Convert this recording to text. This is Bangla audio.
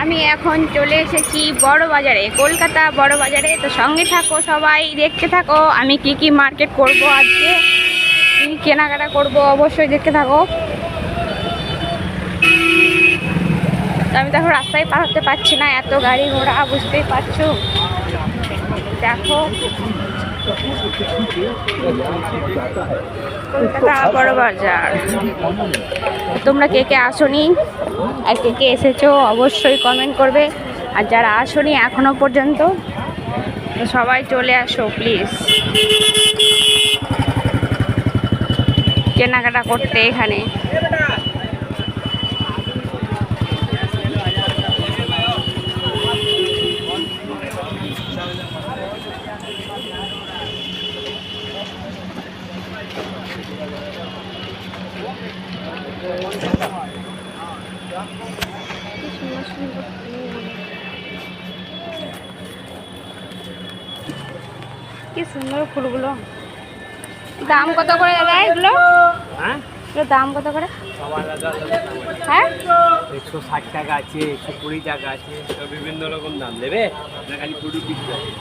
আমি এখন চলে এসেছি বড় বাজারে, কলকাতা বড় বাজারে। তো সঙ্গে থাকো, সবাই দেখতে থাকো আমি কি কি মার্কেট করব, আজকে কি কেনাকাটা করব, অবশ্যই দেখতে থাকো। তো আমি তো এখন রাস্তায় পার হতে পারছি না, এত গাড়ি ঘোড়া, বুঝতেই পারছো। দেখো কলকাতা বড় বাজার। তোমরা কে কে আসোনি আর কে কে এসেছো অবশ্যই কমেন্ট করবে। আর যারা আসোনি এখনো পর্যন্ত, তো সবাই চলে আসো প্লিজ কেনাকাটা করতে এখানে। কি সুন্দর ফুলগুলো। দাম কত করে দাদা এগুলো? হ্যাঁ, দাম কত করে? হ্যাঁ, 160 টাকা আছে, 120 টাকা আছে, বিভিন্ন রকম দাম দেবে। আপনার খালি পুরো দিতে হবে।